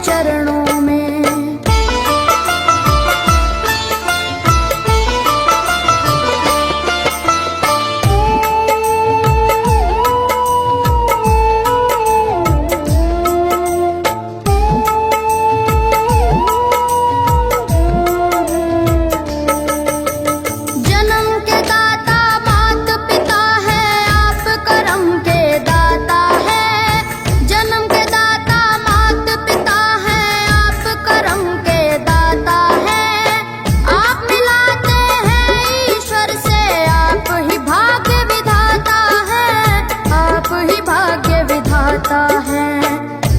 चरणों में।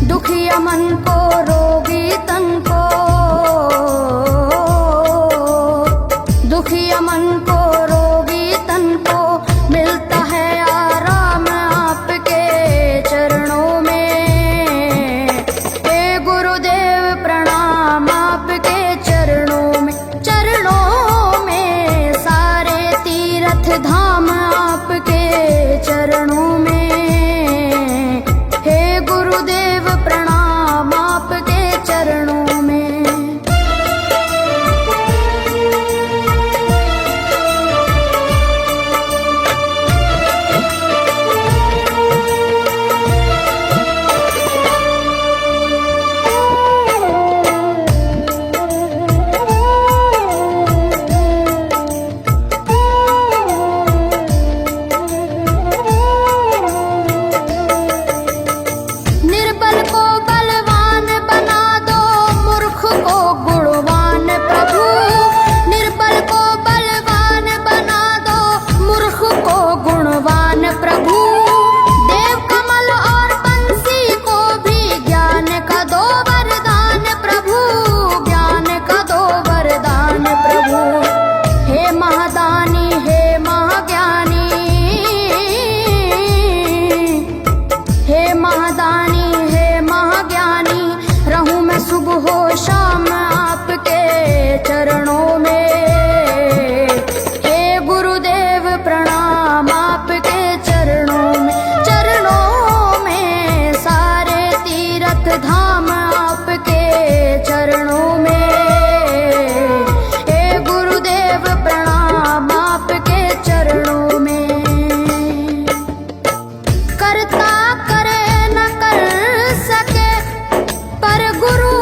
दुखिया मन को रोगी तन को, दुखिया मन को रोगी तन को मिलता है आराम आपके चरणों में। हे गुरुदेव प्रणाम आपके चरणों में, चरणों में सारे तीर्थ धाम आपके चरणों में। गुरुदेव प्रणाम आपके चरणों में। शाम आपके चरणों में। हे गुरुदेव प्रणाम आपके चरणों में, चरणों में सारे तीर्थ धाम आपके चरणों में। हे गुरुदेव प्रणाम आपके चरणों में। करता करे न कर सके पर गुरु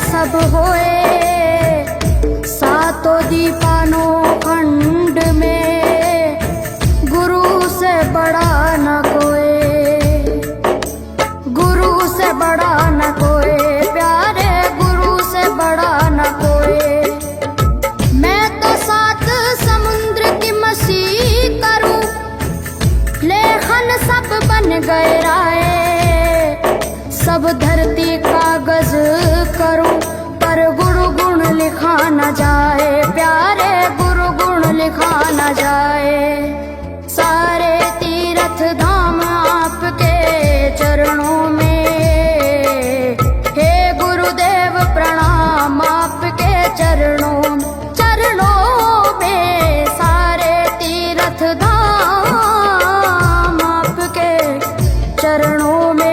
सब होए, सातों दीपानों खंड में गुरु से बड़ा न कोई, गुरु से बड़ा न कोई, प्यारे गुरु से बड़ा न कोई। मैं तो सात समुद्र की मछली करूं, लेखन सब बन गए राय, सब धरती कागज करूं पर गुरु गुण लिखा न जाए, प्यारे गुरु गुण लिखा न जाए। सारे तीर्थ धाम आपके चरणों में। हे गुरुदेव प्रणाम आपके चरणों में, चरणों में सारे तीर्थ धाम आपके चरणों में।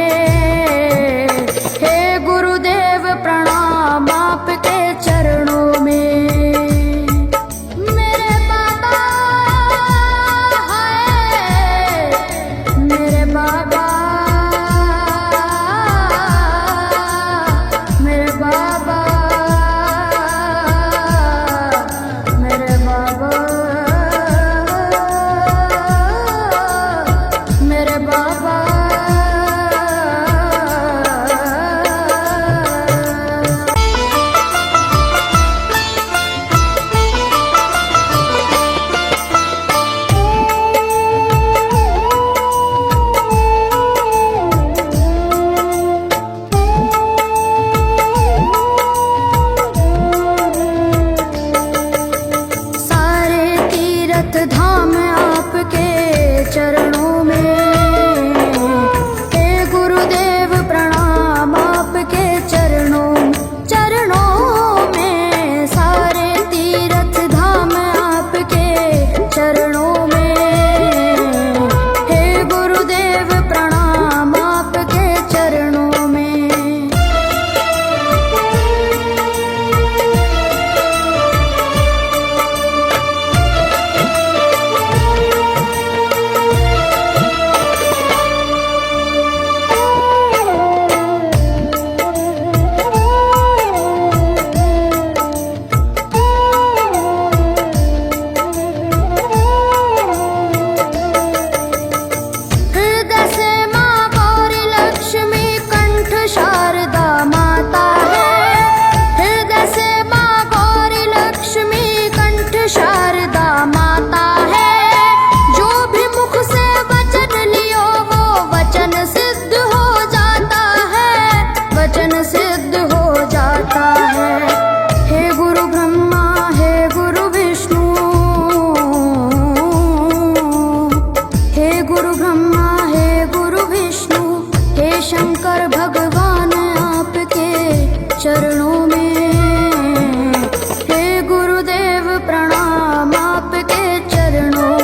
शंकर भगवान आपके चरणों में। हे गुरुदेव प्रणाम आपके चरणों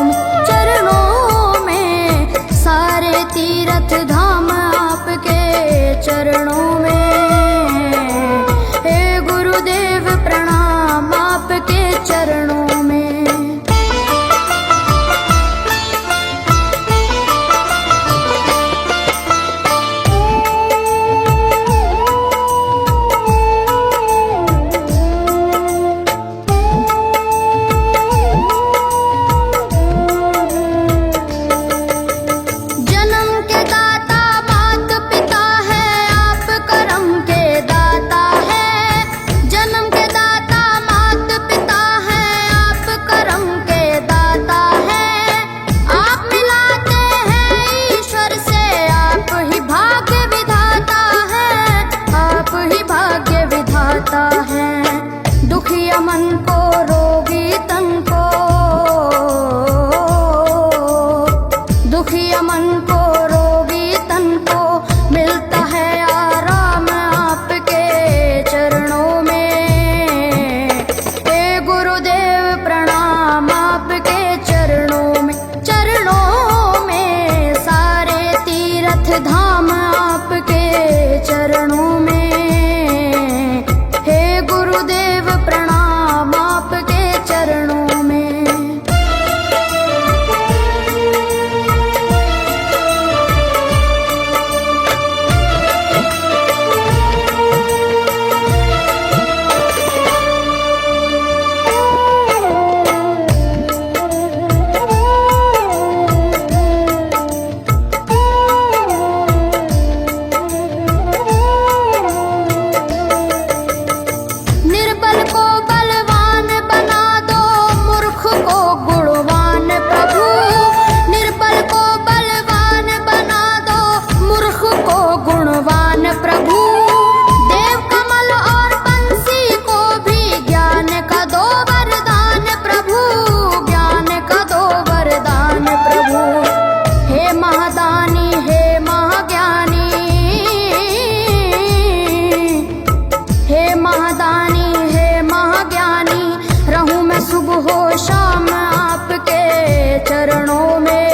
में, सारे तीर्थ धाम आपके चरणों में। हे गुरुदेव प्रणाम आपके चरणों में। दुखिया मन को रोगी तन को, दुखिया मन को रोगी तन को मिलता है आराम आपके चरणों में। हे गुरुदेव प्रणाम आपके चरणों में, चरणों में सारे तीर्थ धाम आपके चरणों में। प्रणाम आपके चरणों में। निर्बल को बलवान बना दो, मूर्ख को गुणवान प्रभु। निर्बल को बलवान बना दो, मूर्ख को गुणवान प्रभु। देव कमल और बंसी को भी ज्ञान का दो वरदान प्रभु, ज्ञान का दो वरदान प्रभु। हे महादानी हे महाज्ञानी, हे महादानी हे महाज्ञानी, रहूं मैं सुबह हो शाम आपके चरणों में।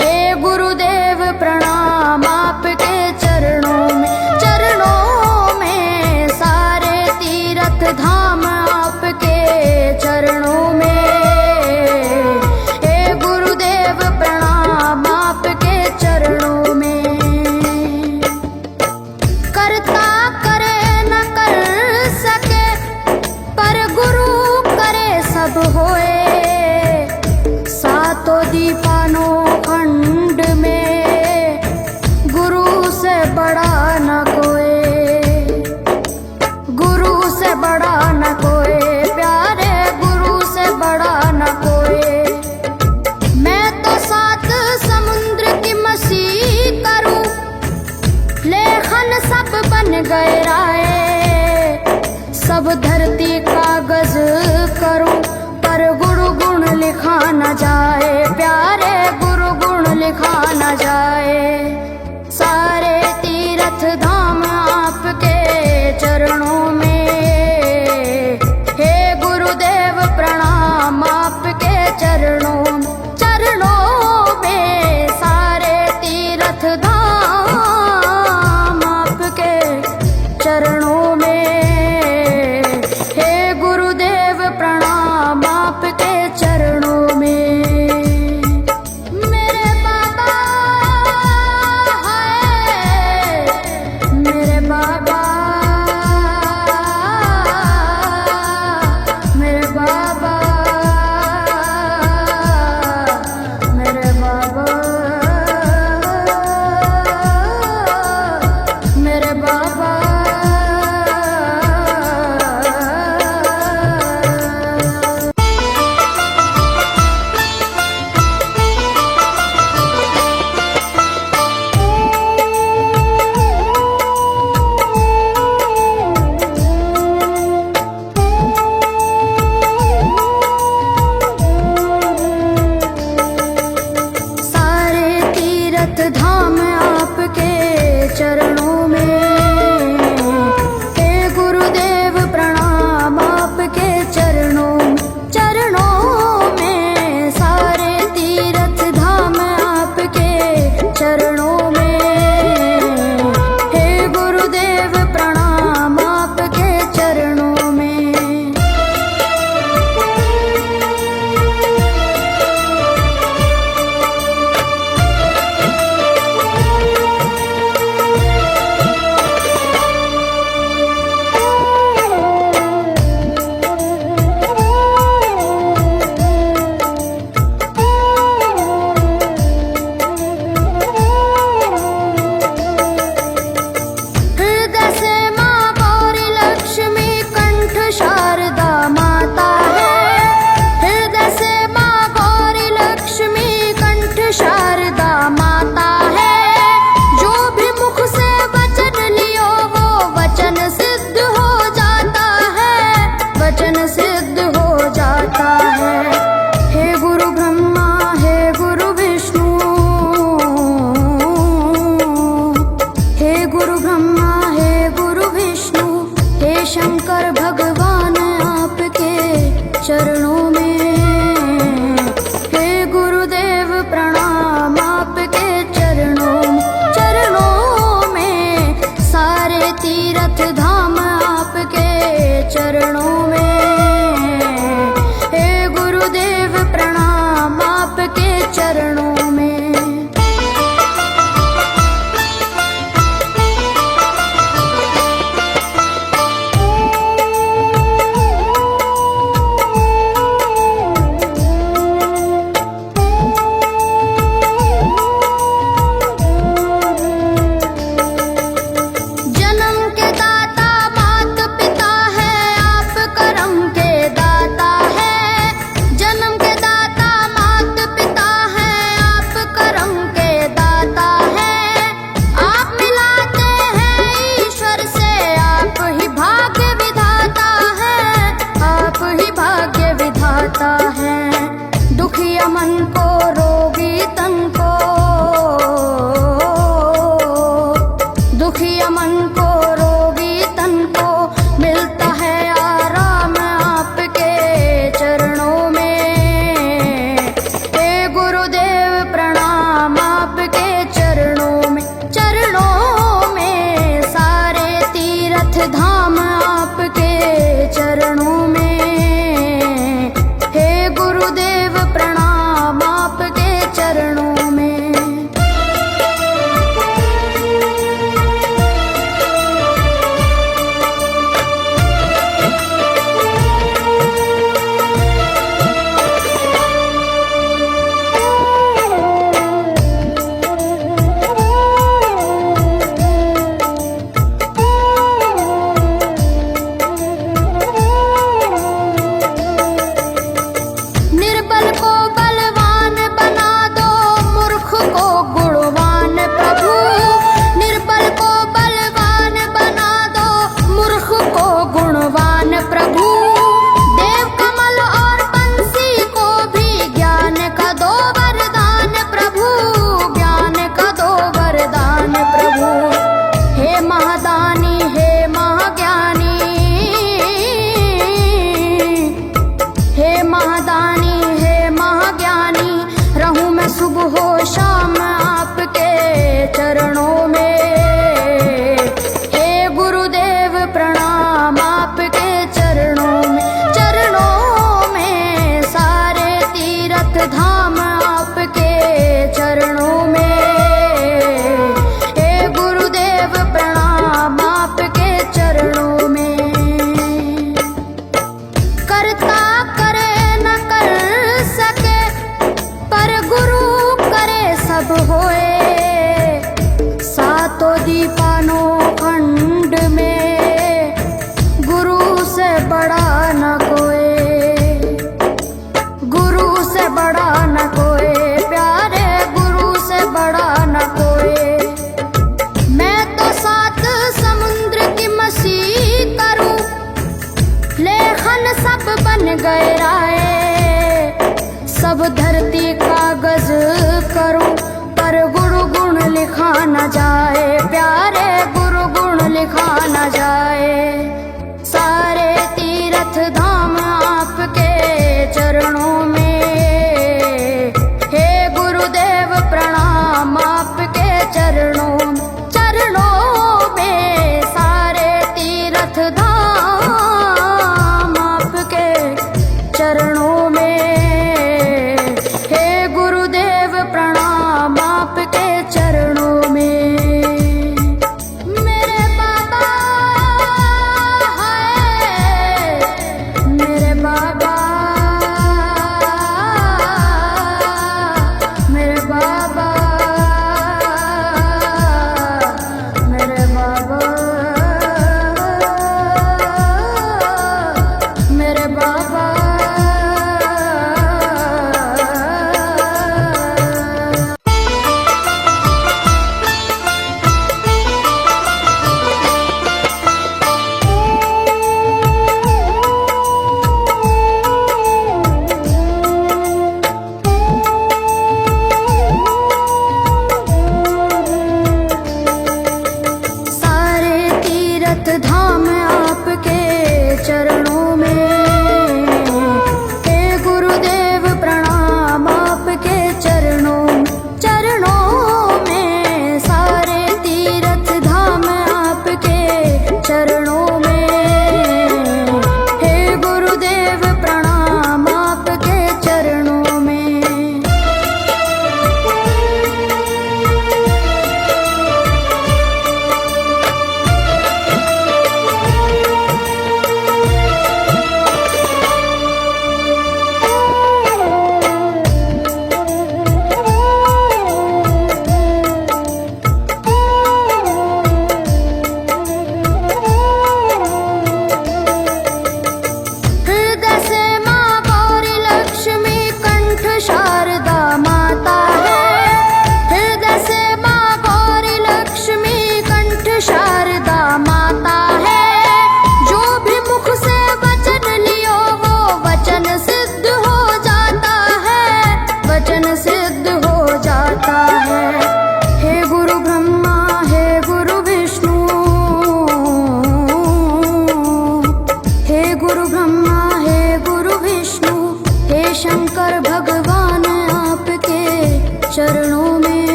हे गुरुदेव प्रणाम आपके चरणों में, चरणों में सारे तीर्थ धाम आपके चरणों में। हे गुरुदेव प्रणाम आपके चरणों में। करता करे न कर सके, पर गुरु करे सब होए। सातों दीपानों खंड में गुरु से बड़ा न कोई, गुरु से बड़ा न कोई, प्यारे गुरु से बड़ा न कोई। मैं तो सात समुद्र की मसीह करूं, लेखन सब बन गए राय। सब धरती कागज करूं, पर गुरु गुण लिखा न जाए, प्यारे गुरु गुण लिखा न जाए। सारे तीर्थ धाम आपके चरणों में। हे गुरुदेव प्रणाम आपके चरणों में, चरणों में सारे तीर्थ धाम आपके चरणों में। हे गुरुदेव प्रणाम आपके चरणों में। मेरे बाबा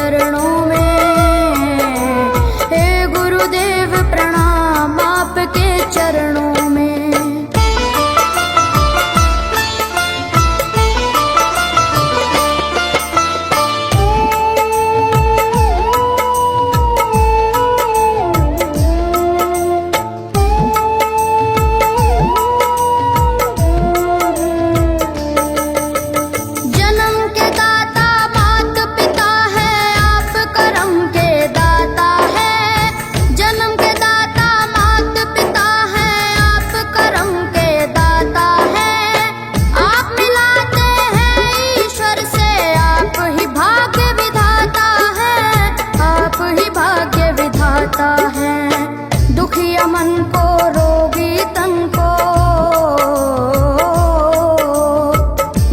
चरणों में। हे गुरुदेव प्रणाम आपके चरणों में। दुखिया मन को रोगी तन को,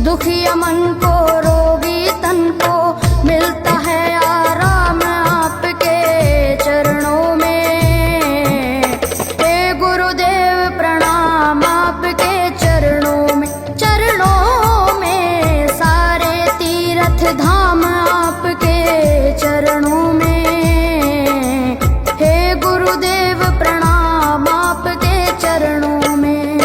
दुखिया मन को रोगी तन को मिलता है आराम आपके चरणों में। हे गुरुदेव प्रणाम आपके चरणों में। चरणों में सारे तीर्थ धाम आपके चरणों में। चरणों में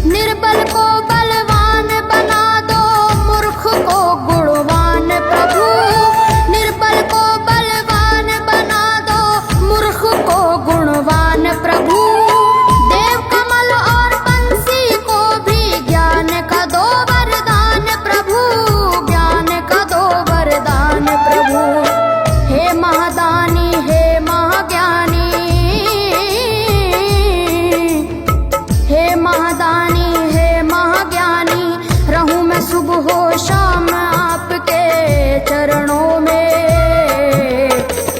निर्बल को बलवान बना दो, मूर्ख को गुणवान प्रभु। निर्बल को बलवान बना दो, मूर्ख को गुणवान प्रभु। देव कमल और बंसी को भी ज्ञान का दो वरदान प्रभु, ज्ञान का दो वरदान प्रभु। हे महादानी हे महाज्ञानी, हे महादानी हे महाज्ञानी, रहूं मैं सुबह हो शाम आपके चरणों में।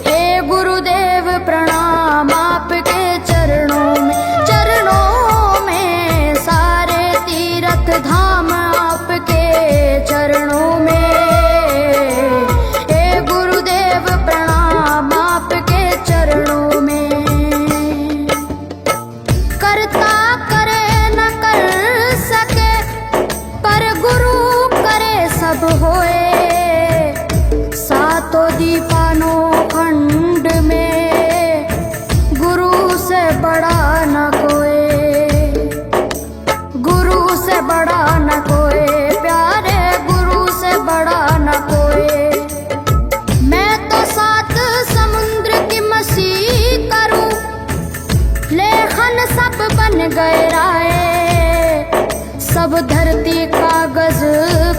हे गुरुदेव प्रणाम आपके चरणों में। चरणों में सारे तीर्थ धाम आपके चरणों में। हे गुरुदेव प्रणाम आपके चरणों में। करता करे न कर सके, पर गुरु करे सब होए। सातों दीपानों खंड में गुरु से बड़ा न कोई, गुरु से बड़ा न कोई, प्यारे गुरु से बड़ा न कोई। मैं तो सात समुद्र की मसी करूं, लेखन सब बन गए राय। सब धरती कागज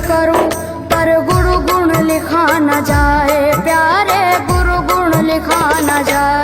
करूं, पर गुरु गुण लिखा न जाए, प्यारे गुरु गुण लिखा न जाए।